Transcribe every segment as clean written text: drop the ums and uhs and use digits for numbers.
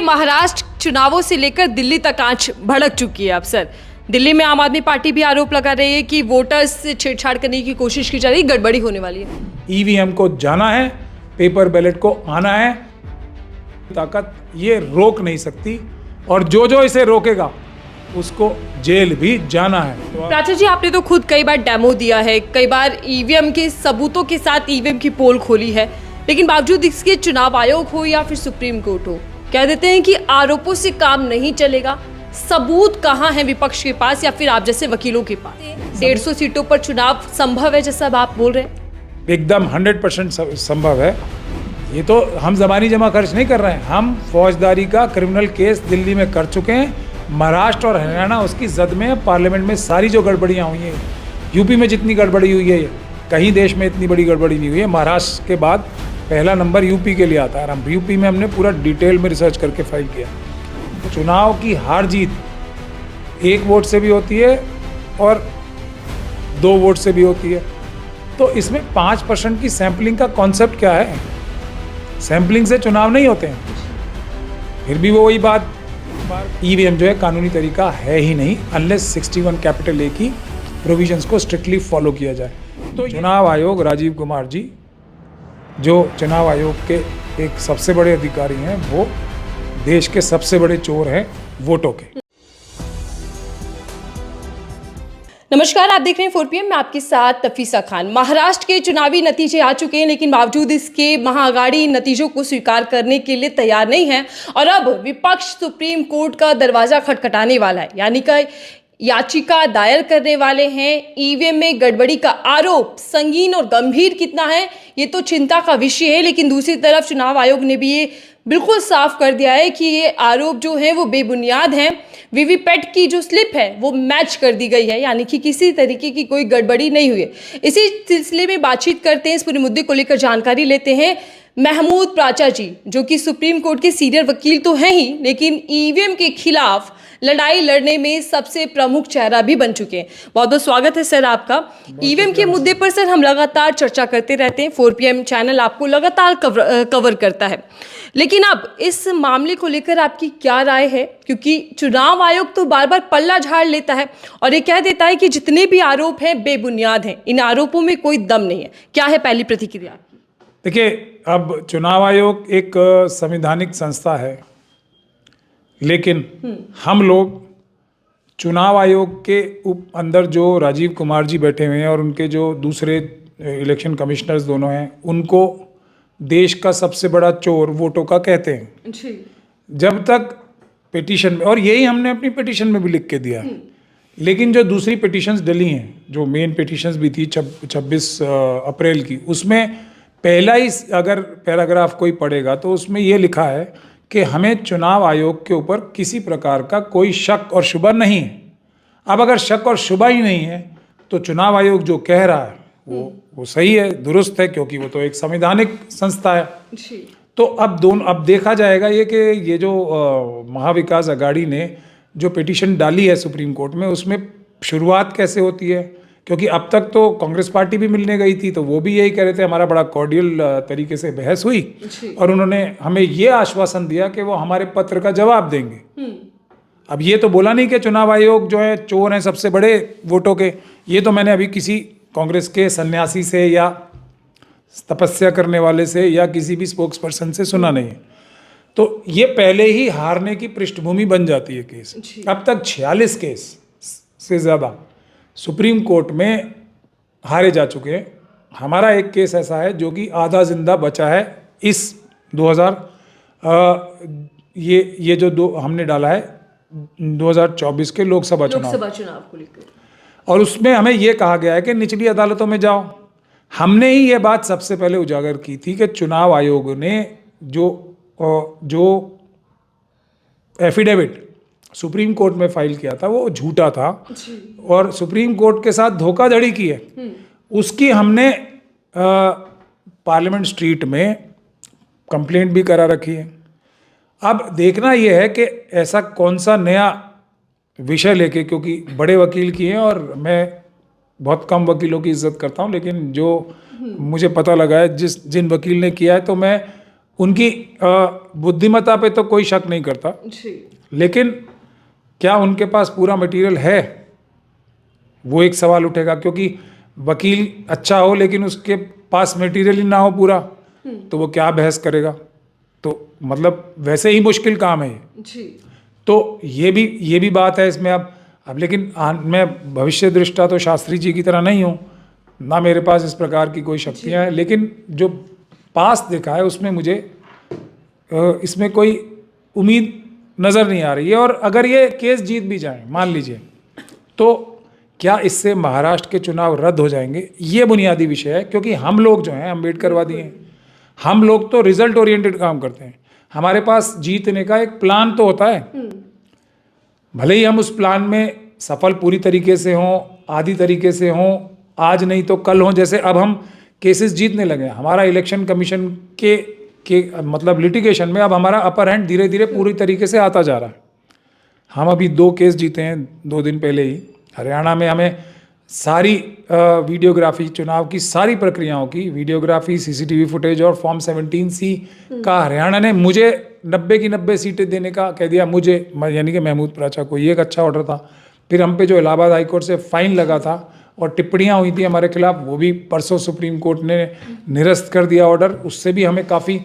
महाराष्ट्र चुनावों से लेकर दिल्ली तक आंच भड़क चुकी है। अब सर दिल्ली में आम आदमी पार्टी भी आरोप लगा रही है कि वोटर्स से छेड़छाड़ करने की कोशिश की जा रही है, गड़बड़ी होने वाली है। ईवीएम को जाना है, पेपर बैलेट को आना है, ताकत ये रोक नहीं सकती और जो जो इसे रोकेगा उसको जेल भी जाना है। प्राचा जी, आपने तो खुद कई बार डेमो दिया है, कई बार ईवीएम के सबूतों के साथ ईवीएम की पोल खोली है, लेकिन बावजूद इसके चुनाव आयोग हो या फिर सुप्रीम कोर्ट हो, कह देते हैं कि आरोपों से काम नहीं चलेगा। सबूत कहाँ है विपक्ष के पास या फिर आप जैसे वकीलों के पास? 150 सीटों पर चुनाव संभव है जैसा आप बोल रहे हैं? एकदम 100% संभव है। ये तो हम ज़बानी जमा खर्च नहीं कर रहे हैं, हम फौजदारी का क्रिमिनल केस दिल्ली में कर चुके हैं। महाराष्ट्र और हरियाणा उसकी जद में है। पार्लियामेंट में सारी जो गड़बड़ियाँ हुई हैं, यूपी में जितनी गड़बड़ी हुई है, कहीं देश में इतनी बड़ी गड़बड़ी नहीं हुई है। महाराष्ट्र के बाद पहला नंबर यूपी के लिए आता है। हम यूपी में हमने पूरा डिटेल में रिसर्च करके फाइल किया। तो चुनाव की हार जीत 1 वोट से भी होती है और 2 वोट से भी होती है। तो इसमें 5% की सैम्पलिंग का कॉन्सेप्ट क्या है? सैम्पलिंग से चुनाव नहीं होते हैं। फिर भी वो वही बात, ईवीएम जो है कानूनी तरीका है ही नहीं अनलेस 61 कैपिटल ए की प्रोविजंस को स्ट्रिक्टली फॉलो किया जाए। तो चुनाव आयोग, राजीव कुमार जी जो चुनाव आयोग के एक सबसे बड़े अधिकारी हैं, वो देश के सबसे बड़े चोर हैं वोटों के। नमस्कार, आप देख रहे हैं 4PM, मैं आपके साथ तफीसा खान। महाराष्ट्र के चुनावी नतीजे आ चुके हैं, लेकिन बावजूद इसके महाअघाड़ी नतीजों को स्वीकार करने के लिए तैयार नहीं है और अब विपक्ष सुप्रीम कोर्ट का दरवाजा खटखटाने वाला है, यानी कि याचिका दायर करने वाले हैं। ईवीएम में गड़बड़ी का आरोप संगीन और गंभीर कितना है ये तो चिंता का विषय है, लेकिन दूसरी तरफ चुनाव आयोग ने भी ये बिल्कुल साफ कर दिया है कि ये आरोप जो है वो बेबुनियाद हैं। वीवीपैट की जो स्लिप है वो मैच कर दी गई है, यानी कि किसी तरीके की कोई गड़बड़ी नहीं हुई है। इसी सिलसिले में बातचीत करते हैं, इस पूरे मुद्दे को लेकर जानकारी लेते हैं महमूद प्राचा जी, जो कि सुप्रीम कोर्ट के सीनियर वकील तो हैं ही, लेकिन ईवीएम के खिलाफ लड़ाई लड़ने में सबसे प्रमुख चेहरा भी बन चुके हैं। बहुत बहुत स्वागत है सर आपका। ईवीएम के मुद्दे पर सर हम लगातार चर्चा करते रहते हैं, 4PM चैनल आपको लगातार कवर करता है, लेकिन अब इस मामले को लेकर आपकी क्या राय है? क्योंकि चुनाव आयोग तो बार बार पल्ला झाड़ लेता है और ये कह देता है कि जितने भी आरोप हैं बेबुनियाद हैं, इन आरोपों में कोई दम नहीं है। क्या है पहली प्रतिक्रिया? देखिए, अब चुनाव आयोग एक संवैधानिक संस्था है, लेकिन हम लोग चुनाव आयोग के अंदर जो राजीव कुमार जी बैठे हुए हैं और उनके जो दूसरे इलेक्शन कमिश्नर्स दोनों हैं, उनको देश का सबसे बड़ा चोर वोटों का कहते हैं जी। जब तक पिटीशन में, और यही हमने अपनी पिटीशन में भी लिख के दिया है, लेकिन जो दूसरी पिटीशंस डली हैं, जो मेन पिटीशंस भी थी 26 अप्रैल की, उसमें पहला ही अगर पैराग्राफ कोई पढ़ेगा तो उसमें ये लिखा है कि हमें चुनाव आयोग के ऊपर किसी प्रकार का कोई शक और शुबा नहीं है। अब अगर शक और शुबा ही नहीं है तो चुनाव आयोग जो कह रहा है वो सही है, दुरुस्त है, क्योंकि वो तो एक संवैधानिक संस्था है जी। तो अब देखा जाएगा ये कि ये जो महाविकास अघाड़ी ने जो पिटीशन डाली है सुप्रीम कोर्ट में, उसमें शुरुआत कैसे होती है, क्योंकि अब तक तो कांग्रेस पार्टी भी मिलने गई थी, तो वो भी यही कह रहे थे, हमारा बड़ा कॉर्डियल तरीके से बहस हुई और उन्होंने हमें ये आश्वासन दिया कि वो हमारे पत्र का जवाब देंगे। अब ये तो बोला नहीं कि चुनाव आयोग जो है चोर हैं सबसे बड़े वोटों के। ये तो मैंने अभी किसी कांग्रेस के सन्यासी से या तपस्या करने वाले से या किसी भी स्पोक्स पर्सन से सुना नहीं है। तो ये पहले ही हारने की पृष्ठभूमि बन जाती है केस। अब तक 46 केस से ज़्यादा सुप्रीम कोर्ट में हारे जा चुके हैं। हमारा एक केस ऐसा है जो कि आधा जिंदा बचा है इस 2000 ये जो हमने डाला है 2024 के लोकसभा चुनाव को लेकर, और उसमें हमें ये कहा गया है कि निचली अदालतों में जाओ। हमने ही ये बात सबसे पहले उजागर की थी कि चुनाव आयोग ने जो एफिडेविट सुप्रीम कोर्ट में फाइल किया था वो झूठा था और सुप्रीम कोर्ट के साथ धोखाधड़ी की है। उसकी हमने पार्लियामेंट स्ट्रीट में कंप्लेंट भी करा रखी है। अब देखना यह है कि ऐसा कौन सा नया विषय लेके, क्योंकि बड़े वकील की हैं और मैं बहुत कम वकीलों की इज्जत करता हूं, लेकिन जो मुझे पता लगा है जिन वकील ने किया है, तो मैं उनकी बुद्धिमत्ता पे तो कोई शक नहीं करता, लेकिन क्या उनके पास पूरा मटेरियल है, वो एक सवाल उठेगा। क्योंकि वकील अच्छा हो लेकिन उसके पास मटेरियल ही ना हो पूरा, तो वो क्या बहस करेगा। तो मतलब वैसे ही मुश्किल काम है ये। तो ये भी बात है इसमें। अब लेकिन मैं भविष्य दृष्टा तो शास्त्री जी की तरह नहीं हूँ, ना मेरे पास इस प्रकार की कोई शक्तियाँ हैं, लेकिन जो पास देखा है उसमें मुझे इसमें कोई उम्मीद नज़र नहीं आ रही है। और अगर ये केस जीत भी जाए मान लीजिए, तो क्या इससे महाराष्ट्र के चुनाव रद्द हो जाएंगे, ये बुनियादी विषय है। क्योंकि हम लोग जो हैं अम्बेडकरवादी हैं, हम लोग तो रिजल्ट ओरिएंटेड काम करते हैं। हमारे पास जीतने का एक प्लान तो होता है, भले ही हम उस प्लान में सफल पूरी तरीके से हों, आधी तरीके से हों, आज नहीं तो कल हों। जैसे अब हम केसेस जीतने लगे हैं, हमारा इलेक्शन कमीशन के मतलब लिटिगेशन में अब हमारा अपर हैंड धीरे धीरे पूरी तरीके से आता जा रहा है। हम अभी 2 केस जीते हैं 2 दिन पहले ही। हरियाणा में हमें सारी वीडियोग्राफी, चुनाव की सारी प्रक्रियाओं की वीडियोग्राफी, सीसीटीवी फुटेज और फॉर्म 17C का हरियाणा ने मुझे 90 की 90 सीटें देने का कह दिया, मुझे यानी कि महमूद प्राचा को। ये एक अच्छा ऑर्डर था। फिर हम पे जो इलाहाबाद हाईकोर्ट से फाइन लगा था और टिप्पणियां हुई थी हमारे खिलाफ, वो भी परसों सुप्रीम कोर्ट ने निरस्त कर दिया ऑर्डर। उससे भी हमें काफ़ी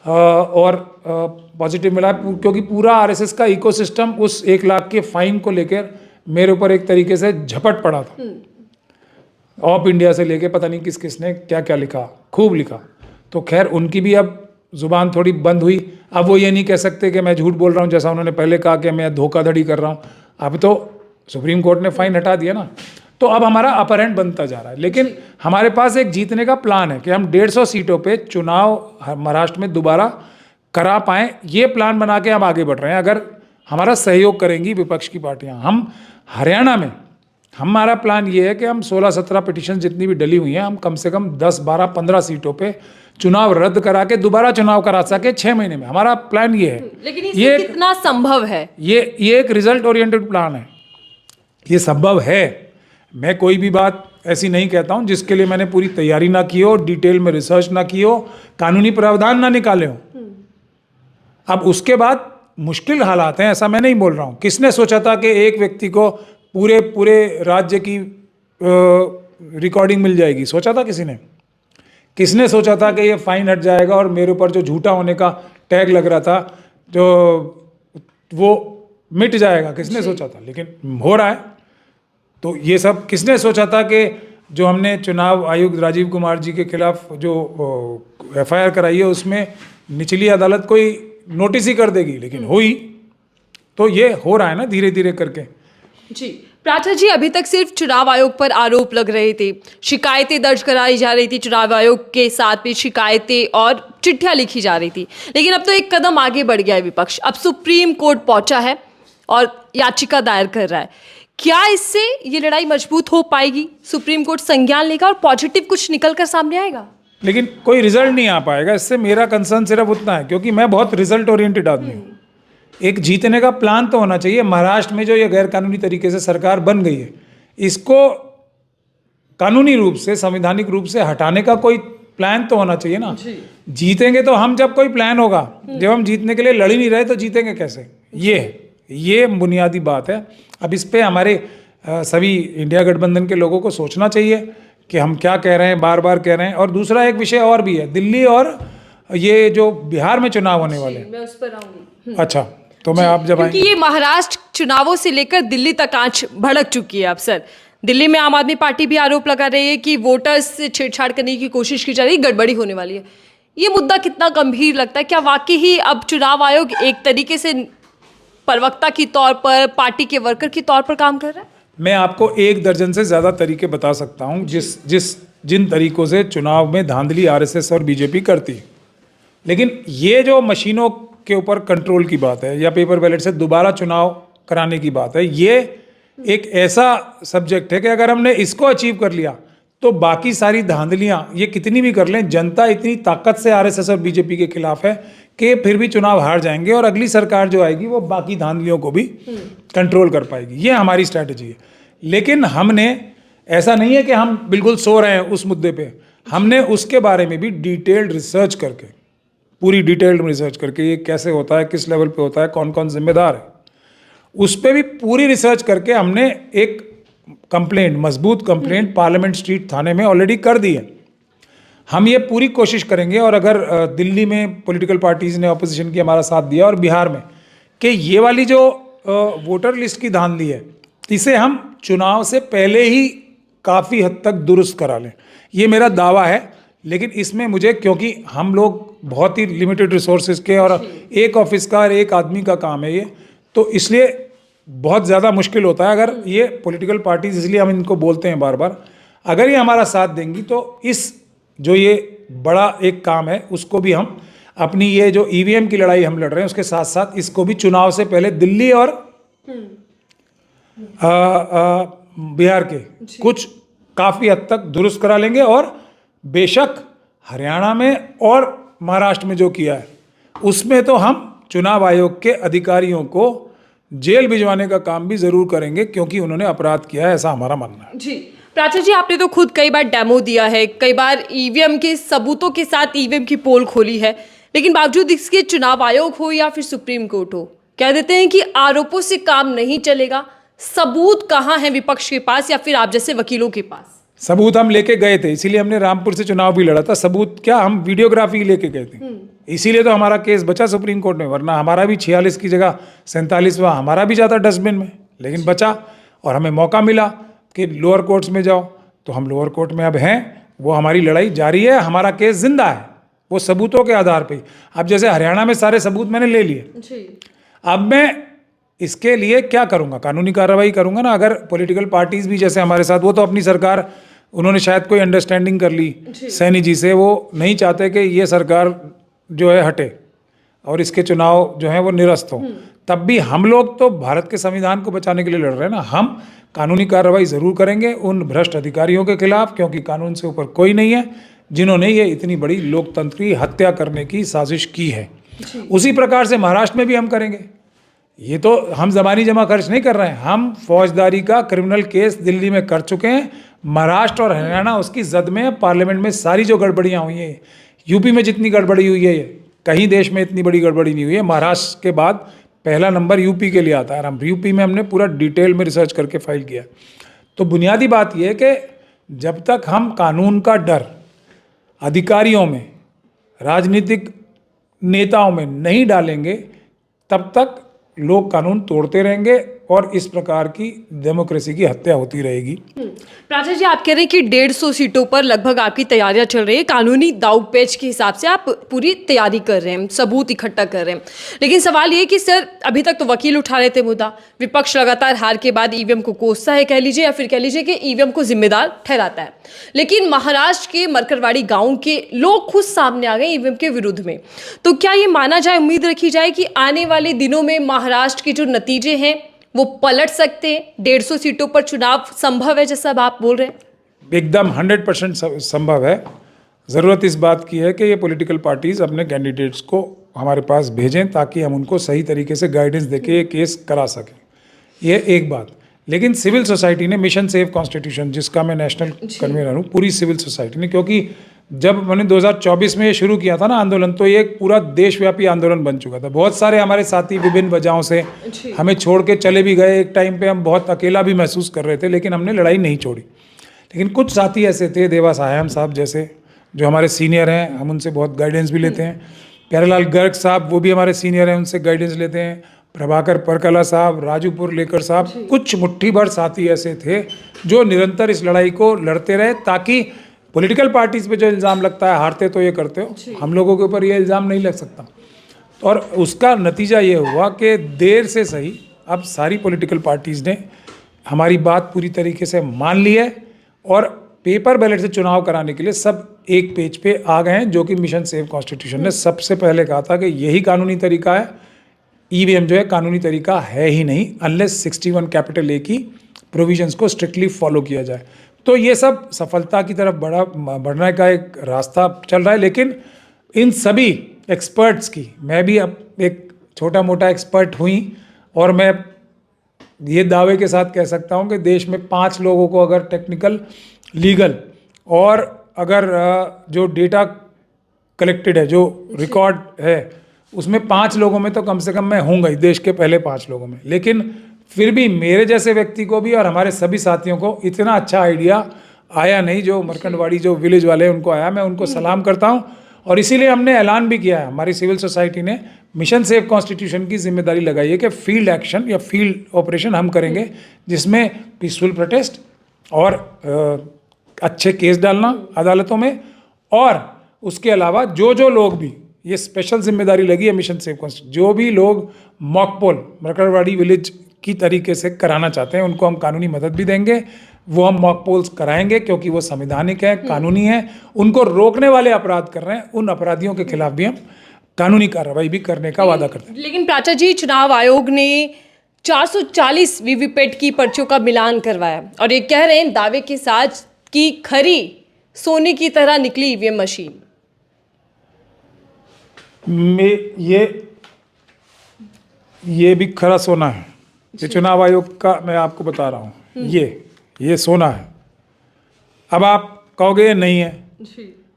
और पॉजिटिव मिला, क्योंकि पूरा आरएसएस का इकोसिस्टम उस 1 लाख के फाइन को लेकर मेरे ऊपर एक तरीके से झपट पड़ा था। ऑफ इंडिया से लेके पता नहीं किस किस ने क्या क्या लिखा, खूब लिखा। तो खैर उनकी भी अब जुबान थोड़ी बंद हुई। अब वो ये नहीं कह सकते कि मैं झूठ बोल रहा हूँ, जैसा उन्होंने पहले कहा कि मैं धोखाधड़ी कर रहा हूँ। अब तो सुप्रीम कोर्ट ने फाइन हटा दिया ना, तो अब हमारा अपर हैंड बनता जा रहा है। लेकिन हमारे पास एक जीतने का प्लान है कि हम 150 सीटों पे चुनाव महाराष्ट्र में दोबारा करा पाएँ। ये प्लान बना के हम आगे बढ़ रहे हैं। अगर हमारा सहयोग करेंगी विपक्ष की पार्टियाँ, हम हरियाणा में हमारा प्लान ये है कि हम 16-17 पिटीशन जितनी भी डली हुई हैं, हम कम से कम 10, 12, 15 सीटों पे चुनाव रद्द करा के दोबारा चुनाव करा सके 6 महीने में। हमारा प्लान ये है। लेकिन ये कितना संभव है? ये एक रिजल्ट ओरिएंटेड प्लान है। ये संभव है। मैं कोई भी बात ऐसी नहीं कहता हूं जिसके लिए मैंने पूरी तैयारी ना की हो, डिटेल में रिसर्च ना की हो, कानूनी प्रावधान ना निकाले हो। अब उसके बाद मुश्किल हालात हैं, ऐसा मैं नहीं बोल रहा हूं। किसने सोचा था कि एक व्यक्ति को पूरे राज्य की रिकॉर्डिंग मिल जाएगी? सोचा था किसी ने? किसने सोचा था कि ये फाइन हट जाएगा और मेरे ऊपर जो झूठा होने का टैग लग रहा था जो वो मिट जाएगा? किसने सोचा था? लेकिन हो रहा है। तो ये सब किसने सोचा था कि जो हमने चुनाव आयुक्त राजीव कुमार जी के खिलाफ जो FIR कराई है उसमें निचली अदालत कोई नोटिस ही कर देगी? लेकिन हुई। तो ये हो रहा है ना धीरे धीरे करके। जी प्राचा जी, अभी तक सिर्फ चुनाव आयोग पर आरोप लग रहे थे, शिकायतें दर्ज कराई जा रही थी, चुनाव आयोग के साथ भी शिकायतें और चिट्ठियां लिखी जा रही थी। लेकिन अब तो एक कदम आगे बढ़ गया है विपक्ष, अब सुप्रीम कोर्ट पहुंचा है और याचिका दायर कर रहा है। क्या इससे ये लड़ाई मजबूत हो पाएगी? सुप्रीम कोर्ट संज्ञान लेगा और पॉजिटिव कुछ निकल कर सामने आएगा? लेकिन कोई रिजल्ट नहीं आ पाएगा इससे। मेरा कंसर्न सिर्फ उतना है, क्योंकि मैं बहुत रिजल्ट ओरिएंटेड आदमी हूँ। एक जीतने का प्लान तो होना चाहिए। महाराष्ट्र में जो ये गैर कानूनी तरीके से सरकार बन गई है, इसको कानूनी रूप से, संवैधानिक रूप से हटाने का कोई प्लान तो होना चाहिए ना। जीतेंगे तो हम जब कोई प्लान होगा। जब हम जीतने के लिए लड़ ही नहीं रहे तो जीतेंगे कैसे? ये बुनियादी बात है। अब इस पे हमारे सभी इंडिया गठबंधन के लोगों को सोचना चाहिए कि हम क्या कह रहे हैं, बार बार कह रहे हैं। और दूसरा एक विषय और भी है, दिल्ली और ये जो बिहार में चुनाव होने वाले हैं। मैं उस पर आऊंगी। अच्छा, तो मैं आप जब क्योंकि ये महाराष्ट्र चुनावों से लेकर दिल्ली तक आंच भड़क चुकी है। अब सर, दिल्ली में आम आदमी पार्टी भी आरोप लगा रही है कि वोटर्स से छेड़छाड़ करने की कोशिश की जा रही है, गड़बड़ी होने वाली है। ये मुद्दा कितना गंभीर लगता है? क्या वाकई ही अब चुनाव आयोग एक तरीके से प्रवक्ता की तौर पर, पार्टी के वर्कर की तौर पर काम कर रहा है? मैं आपको 1 दर्जन से ज़्यादा तरीके बता सकता हूँ जिन तरीकों से चुनाव में धांधली आरएसएस और बीजेपी करती है। लेकिन ये जो मशीनों के ऊपर कंट्रोल की बात है या पेपर बैलेट से दोबारा चुनाव कराने की बात है, ये एक ऐसा सब्जेक्ट है कि अगर हमने इसको अचीव कर लिया तो बाकी सारी धांधलियां ये कितनी भी कर लें, जनता इतनी ताकत से आरएसएस और बीजेपी के खिलाफ है कि फिर भी चुनाव हार जाएंगे और अगली सरकार जो आएगी वो बाकी धांधलियों को भी कंट्रोल कर पाएगी। ये हमारी स्ट्रैटेजी है। लेकिन हमने ऐसा नहीं है कि हम बिल्कुल सो रहे हैं उस मुद्दे पे। हमने उसके बारे में भी डिटेल्ड रिसर्च करके पूरी डिटेल्ड रिसर्च करके ये कैसे होता है, किस लेवल पे होता है, कौन कौन जिम्मेदार है, उस पर भी पूरी रिसर्च करके हमने एक कंप्लेंट, मजबूत कंप्लेंट पार्लियामेंट स्ट्रीट थाने में ऑलरेडी कर दी है। हम ये पूरी कोशिश करेंगे, और अगर दिल्ली में पॉलिटिकल पार्टीज़ ने ऑपोजिशन की हमारा साथ दिया और बिहार में, कि ये वाली जो वोटर लिस्ट की धांधली है इसे हम चुनाव से पहले ही काफ़ी हद तक दुरुस्त करा लें, ये मेरा दावा है। लेकिन इसमें मुझे, क्योंकि हम लोग बहुत ही लिमिटेड रिसोर्सेज के, और एक ऑफिस का और एक आदमी का काम है ये, तो इसलिए बहुत ज़्यादा मुश्किल होता है। अगर ये पॉलिटिकल पार्टीज, इसलिए हम इनको बोलते हैं बार बार, अगर ये हमारा साथ देंगी तो इस जो ये बड़ा एक काम है उसको भी हम अपनी ये जो ईवीएम की लड़ाई हम लड़ रहे हैं उसके साथ साथ इसको भी चुनाव से पहले दिल्ली और बिहार के कुछ काफ़ी हद तक दुरुस्त करा लेंगे। और बेशक हरियाणा में और महाराष्ट्र में जो किया है उसमें तो हम चुनाव आयोग के अधिकारियों को जेल भिजवाने का काम भी जरूर करेंगे, क्योंकि उन्होंने अपराध किया है, ऐसा हमारा मानना है। जी प्राची जी, आपने तो खुद कई बार डेमो दिया है, कई बार ईवीएम के सबूतों के साथ ईवीएम की पोल खोली है, लेकिन बावजूद इसके चुनाव आयोग हो या फिर सुप्रीम कोर्ट हो, कह देते हैं कि आरोपों से काम नहीं चलेगा। सबूत कहाँ है विपक्ष के पास या फिर आप जैसे वकीलों के पास? सबूत हम लेके गए थे, इसीलिए हमने रामपुर से चुनाव भी लड़ा था। सबूत क्या, हम वीडियोग्राफी लेके गए थे, इसीलिए तो हमारा केस बचा सुप्रीम कोर्ट में, वरना हमारा भी 46 की जगह 47वां हमारा भी जाता डस्टबिन में, लेकिन बचा। और हमें मौका मिला कि लोअर कोर्ट्स में जाओ, तो हम लोअर कोर्ट में अब हैं, वो हमारी लड़ाई जारी है, हमारा केस जिंदा है वो सबूतों के आधार पे। अब जैसे हरियाणा में सारे सबूत मैंने ले लिए, अब मैं इसके लिए क्या करूंगा, कानूनी कार्रवाई करूंगा ना। अगर पॉलिटिकल पार्टीज भी जैसे हमारे साथ, वो तो अपनी सरकार, उन्होंने शायद कोई अंडरस्टैंडिंग कर ली सैनी जी से, वो नहीं चाहते कि ये सरकार जो है हटे और इसके चुनाव जो है वो निरस्त हो। तब भी हम लोग तो भारत के संविधान को बचाने के लिए लड़ रहे हैं ना। हम कानूनी कार्रवाई जरूर करेंगे उन भ्रष्ट अधिकारियों के खिलाफ, क्योंकि कानून से ऊपर कोई नहीं है, जिन्होंने ये इतनी बड़ी लोकतंत्र हत्या करने की साजिश की है। उसी प्रकार से महाराष्ट्र में भी हम करेंगे। ये तो हम ज़बानी जमा खर्च नहीं कर रहे हैं, हम फौजदारी का क्रिमिनल केस दिल्ली में कर चुके हैं। महाराष्ट्र और हरियाणा उसकी जद में है। पार्लियामेंट में सारी जो गड़बड़ियाँ हुई हैं, यूपी में जितनी गड़बड़ी हुई है, कहीं देश में इतनी बड़ी गड़बड़ी नहीं हुई है। महाराष्ट्र के बाद पहला नंबर यूपी के लिए आता है, हम यूपी में हमने पूरा डिटेल में रिसर्च करके फाइल किया। तो बुनियादी बात यह है कि जब तक हम कानून का डर अधिकारियों में, राजनीतिक नेताओं में नहीं डालेंगे, तब तक लोग कानून तोड़ते रहेंगे और इस प्रकार की डेमोक्रेसी की हत्या होती रहेगी। प्राचा जी, आप कह रहे हैं कि 150 सीटों पर लगभग आपकी तैयारियां चल रही है, कानूनी दाव पेच के हिसाब से आप पूरी तैयारी कर रहे हैं, सबूत इकट्ठा कर रहे हैं। लेकिन सवाल ये कि सर, अभी तक तो वकील उठा रहे थे मुद्दा, विपक्ष लगातार हार के बाद ईवीएम को कोसता है कह लीजिए, या फिर कह लीजिए कि ईवीएम को जिम्मेदार ठहराता है। लेकिन महाराष्ट्र के मरकरवाड़ी गाँव के लोग खुद सामने आ गए ईवीएम के विरुद्ध में। तो क्या ये माना जाए, उम्मीद रखी जाए कि आने वाले दिनों में महाराष्ट्र के जो नतीजे हैं वो पलट सकते हैं, 150 सीटों पर चुनाव संभव है जैसा आप बोल रहे हैं? एकदम 100% संभव है। ज़रूरत इस बात की है कि ये पॉलिटिकल पार्टीज़ अपने कैंडिडेट्स को हमारे पास भेजें, ताकि हम उनको सही तरीके से गाइडेंस देके ये केस करा सकें। ये एक बात। लेकिन सिविल सोसाइटी ने, मिशन सेव कॉन्स्टिट्यूशन, जिसका मैं नेशनल कन्वीनर हूँ, पूरी सिविल सोसाइटी ने, क्योंकि जब मैंने 2024 में ये शुरू किया था ना आंदोलन, तो ये एक पूरा देशव्यापी आंदोलन बन चुका था। बहुत सारे हमारे साथी विभिन्न वजहों से हमें छोड़ के चले भी गए। एक टाइम पे हम बहुत अकेला भी महसूस कर रहे थे, लेकिन हमने लड़ाई नहीं छोड़ी। लेकिन कुछ साथी ऐसे थे, देवा साहब साहब जैसे, जो हमारे सीनियर हैं, हम उनसे बहुत गाइडेंस भी लेते हैं। प्यारेलाल गर्ग साहब, वो भी हमारे सीनियर हैं, उनसे गाइडेंस लेते हैं। प्रभाकर परकला साहब, राजूपुर लेकर साहब, कुछ मुट्ठी भर साथी ऐसे थे जो निरंतर इस लड़ाई को लड़ते रहे, ताकि पॉलिटिकल पार्टीज़ पे जो इल्ज़ाम लगता है, हारते तो ये करते हो, हम लोगों के ऊपर ये इल्ज़ाम नहीं लग सकता। और उसका नतीजा ये हुआ कि देर से सही अब सारी पॉलिटिकल पार्टीज़ ने हमारी बात पूरी तरीके से मान ली है, और पेपर बैलेट से चुनाव कराने के लिए सब एक पेज पे आ गए हैं, जो कि मिशन सेव कॉन्स्टिट्यूशन ने सबसे पहले कहा था कि यही कानूनी तरीका है। ईवीएम जो है कानूनी तरीका है ही नहीं, अनलेस 61 कैपिटल ए की प्रोविजंस को स्ट्रिक्टली फॉलो किया जाए। तो ये सब सफलता की तरफ बढ़ने का एक रास्ता चल रहा है। लेकिन इन सभी एक्सपर्ट्स की, मैं भी अब एक छोटा मोटा एक्सपर्ट हुई, और मैं ये दावे के साथ कह सकता हूँ कि देश में 5 लोगों को अगर टेक्निकल, लीगल और अगर जो डेटा कलेक्टेड है, जो रिकॉर्ड है, उसमें 5 लोगों में तो कम से कम मैं हूँगा ही, देश के पहले 5 लोगों में। लेकिन फिर भी मेरे जैसे व्यक्ति को भी और हमारे सभी साथियों को इतना अच्छा आइडिया आया नहीं, जो मरकंडवाड़ी जो विलेज वाले हैं उनको आया। मैं उनको सलाम करता हूँ और इसीलिए हमने ऐलान भी किया है, हमारी सिविल सोसाइटी ने मिशन सेव कॉन्स्टिट्यूशन की जिम्मेदारी लगाई है कि फील्ड एक्शन या फील्ड ऑपरेशन हम करेंगे, जिसमें पीसफुल प्रोटेस्ट और अच्छे केस डालना अदालतों में, और उसके अलावा जो लोग भी, ये स्पेशल जिम्मेदारी लगी है मिशन सेव कॉन्स्टिट्यूशन, जो भी लोग मॉक पोल मरकंडवाड़ी विलेज की तरीके से कराना चाहते हैं उनको हम कानूनी मदद भी देंगे। वो हम मॉक पोल्स कराएंगे क्योंकि वो संवैधानिक है, कानूनी है। उनको रोकने वाले अपराध कर रहे हैं, उन अपराधियों के खिलाफ भी हम कानूनी कार्रवाई भी करने का वादा करते हैं। लेकिन प्राचा जी, चुनाव आयोग ने 440 वीवीपैट की पर्चियों का मिलान करवाया और ये कह रहे हैं दावे के साथ कि खरी सोने की तरह निकली ईवीएम मशीन। ये भी खरा सोना है। ये चुनाव आयोग का मैं आपको बता रहा हूँ, ये सोना है। अब आप कहोगे ये नहीं है,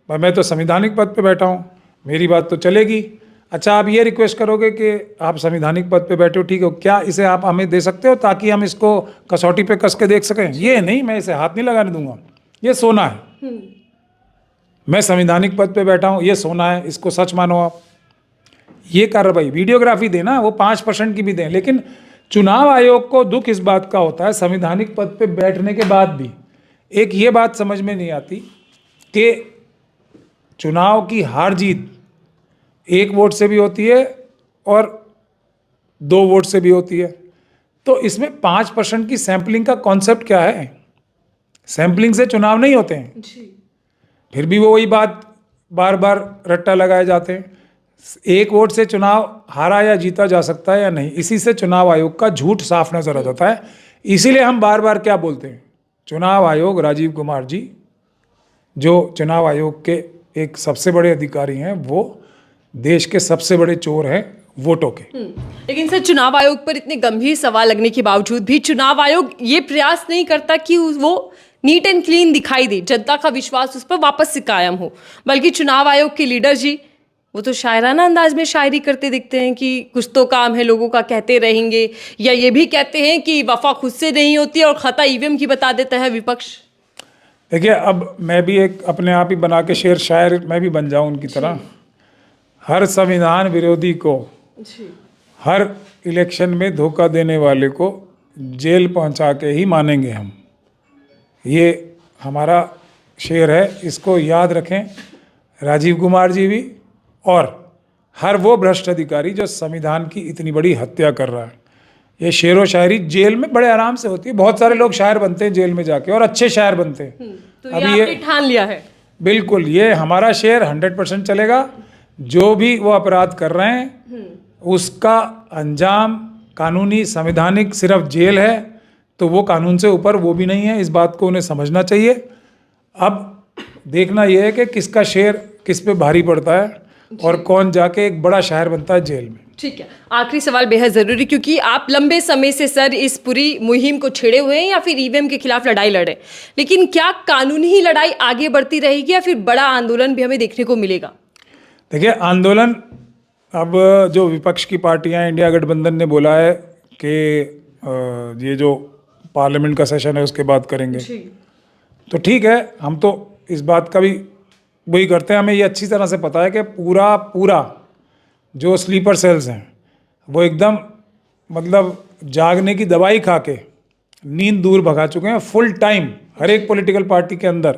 पर मैं तो संवैधानिक पद पे बैठा हूँ, मेरी बात तो चलेगी। अच्छा, आप ये रिक्वेस्ट करोगे कि आप संवैधानिक पद पे बैठे हो, ठीक हो, क्या इसे आप हमें दे सकते हो ताकि हम इसको कसौटी पे कस के देख सकें? ये नहीं, मैं इसे हाथ नहीं लगाने दूंगा। ये सोना है, मैं संवैधानिक पद पे बैठा हूँ, ये सोना है, इसको सच मानो आप। ये कार्रवाई वीडियोग्राफी देना, वो 5% की भी दें, लेकिन चुनाव आयोग को दुख इस बात का होता है संवैधानिक पद पे बैठने के बाद भी एक ये बात समझ में नहीं आती कि चुनाव की हार जीत 1 वोट से भी होती है और 2 वोट से भी होती है। तो इसमें 5% की सैंपलिंग का कॉन्सेप्ट क्या है? सैंपलिंग से चुनाव नहीं होते हैं। फिर भी वो वही बात बार बार रट्टा लगाए जाते हैं। 1 वोट से चुनाव हारा या जीता जा सकता है या नहीं, इसी से चुनाव आयोग का झूठ साफ नजर आ जाता है। इसीलिए हम बार बार क्या बोलते हैं, चुनाव आयोग, राजीव कुमार जी जो चुनाव आयोग के एक सबसे बड़े अधिकारी हैं, वो देश के सबसे बड़े चोर हैं वोटों के। लेकिन सर, चुनाव आयोग पर इतने गंभीर सवाल लगने के बावजूद भी चुनाव आयोग ये प्रयास नहीं करता कि वो नीट एंड क्लीन दिखाई दे, जनता का विश्वास उस पर वापस से कायम हो। बल्कि चुनाव आयोग के लीडर जी वो तो शायराना अंदाज में शायरी करते दिखते हैं कि कुछ तो काम है, लोगों का कहते रहेंगे, या ये भी कहते हैं कि वफा खुद से नहीं होती और खता ईवीएम की बता देता है विपक्ष। देखिए, अब मैं भी एक अपने आप ही बना के शेर शायर मैं भी बन जाऊं उनकी तरह। हर संविधान विरोधी को, हर इलेक्शन में धोखा देने वाले को जेल पहुंचा के ही मानेंगे हम। ये हमारा शेर है, इसको याद रखें राजीव कुमार जी भी और हर वो भ्रष्ट अधिकारी जो संविधान की इतनी बड़ी हत्या कर रहा है। ये शेर व शायरी जेल में बड़े आराम से होती है। बहुत सारे लोग शायर बनते हैं जेल में जाके और अच्छे शायर बनते हैं। तो अभी ये ठान लिया है। बिल्कुल, ये हमारा शेर 100% चलेगा। जो भी वो अपराध कर रहे हैं उसका अंजाम कानूनी संवैधानिक सिर्फ जेल है, तो वो कानून से ऊपर वो भी नहीं है। इस बात को उन्हें समझना चाहिए। अब देखना यह है कि किसका शेर किस पे भारी पड़ता है और कौन जाके एक बड़ा शायर बनता है जेल में। ठीक है, आखिरी सवाल बेहद जरूरी, क्योंकि आप लंबे समय से सर इस पूरी मुहिम को छेड़े हुए हैं या फिर ईवीएम के खिलाफ लड़ाई लड़े, लेकिन क्या कानूनी ही लड़ाई आगे बढ़ती रहेगी या फिर बड़ा आंदोलन भी हमें देखने को मिलेगा? देखिए, आंदोलन अब जो विपक्ष की पार्टियां, इंडिया गठबंधन ने बोला है कि ये जो पार्लियामेंट का सेशन है उसके बाद करेंगे, तो ठीक है, हम तो इस बात का भी वही करते हैं। हमें ये अच्छी तरह से पता है कि पूरा जो स्लीपर सेल्स हैं वो एकदम मतलब जागने की दवाई खा के नींद दूर भगा चुके हैं। फुल टाइम हर एक पॉलिटिकल पार्टी के अंदर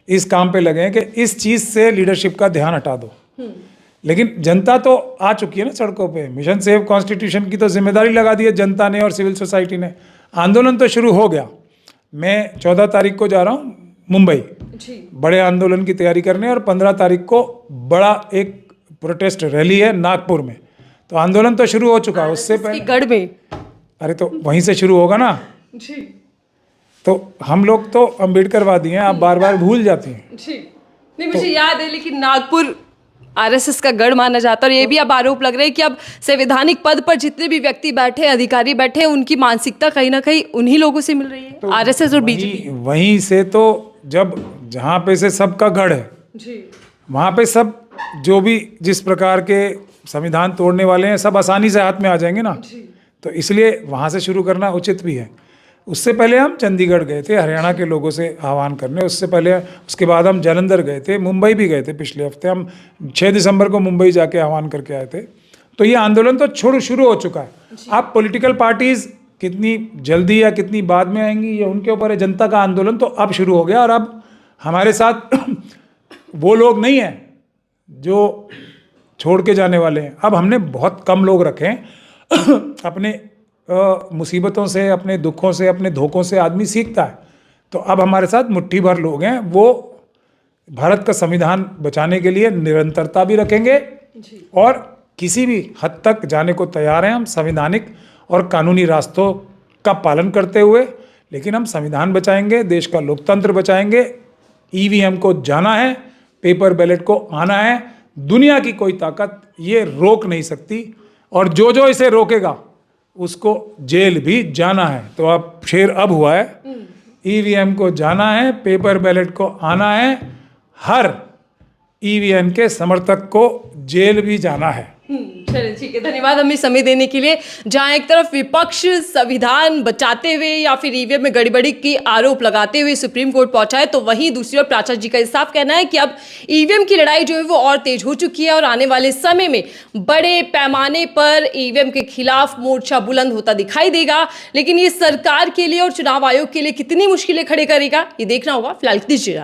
इस काम पे लगे हैं कि इस चीज़ से लीडरशिप का ध्यान हटा दो। लेकिन जनता तो आ चुकी है ना सड़कों पे। मिशन सेव कॉन्स्टिट्यूशन की तो जिम्मेदारी लगा दी है जनता ने और सिविल सोसाइटी ने। आंदोलन तो शुरू हो गया। मैं 14 तारीख को जा रहा हूँ मुंबई बड़े आंदोलन की तैयारी करने, और 15 तारीख को बड़ा एक प्रोटेस्ट रैली है नागपुर में। तो आंदोलन तो शुरू हो चुका है। उससे पहले गढ़ में, अरे तो वहीं से शुरू होगा ना जी। तो हम लोग तो अम्बेडकरवादी हैं, आप बार बार भूल जाती हैं जी। नहीं, मुझे याद है, लेकिन नागपुर आरएसएस का गढ़ माना जाता है। और ये भी अब आरोप लग रहे हैं कि अब संवैधानिक पद पर जितने भी व्यक्ति बैठे, अधिकारी बैठे हैं, उनकी मानसिकता कहीं ना कहीं उन्हीं लोगों से मिल रही है, तो आरएसएस और बीजेपी। वहीं से तो जब जहाँ पे से सबका गढ़ है जी, वहाँ पे सब जो भी जिस प्रकार के संविधान तोड़ने वाले हैं सब आसानी से हाथ में आ जाएंगे ना, तो इसलिए वहाँ से शुरू करना उचित भी है। उससे पहले हम चंडीगढ़ गए थे हरियाणा के लोगों से आह्वान करने, उससे पहले उसके बाद हम जालंधर गए थे, मुंबई भी गए थे। पिछले हफ्ते हम 6 दिसंबर को मुंबई जाके आह्वान करके आए थे। तो ये आंदोलन तो शुरू हो चुका है। अब पॉलिटिकल पार्टीज कितनी जल्दी या कितनी बाद में आएंगी ये उनके ऊपर है। जनता का आंदोलन तो अब शुरू हो गया और अब हमारे साथ वो लोग नहीं हैं जो छोड़ के जाने वाले हैं। अब हमने बहुत कम लोग रखे हैं। अपने मुसीबतों से, अपने दुखों से, अपने धोखों से आदमी सीखता है। तो अब हमारे साथ मुट्ठी भर लोग हैं, वो भारत का संविधान बचाने के लिए निरंतरता भी रखेंगे और किसी भी हद तक जाने को तैयार हैं हम संवैधानिक और कानूनी रास्तों का पालन करते हुए। लेकिन हम संविधान बचाएंगे, देश का लोकतंत्र बचाएंगे। ईवीएम को जाना है, पेपर बैलेट को आना है। दुनिया की कोई ताकत ये रोक नहीं सकती और जो जो इसे रोकेगा उसको जेल भी जाना है। तो अब शेर अब हुआ है, ईवीएम को जाना है, पेपर बैलेट को आना है, हर ईवीएम के समर्थक को जेल भी जाना है। चलिए ठीक है, धन्यवाद हमें समय देने के लिए। जहां एक तरफ विपक्ष संविधान बचाते हुए या फिर ईवीएम में गड़बड़ी की आरोप लगाते हुए सुप्रीम कोर्ट पहुंचा है, तो वहीं दूसरी ओर प्राचा जी का साफ कहना है कि अब ईवीएम की लड़ाई जो है वो और तेज हो चुकी है और आने वाले समय में बड़े पैमाने पर ईवीएम के खिलाफ मोर्चा बुलंद होता दिखाई देगा। लेकिन ये सरकार के लिए और चुनाव आयोग के लिए कितनी मुश्किलें खड़ी करेगा, ये देखना होगा। फिलहाल दीजिए।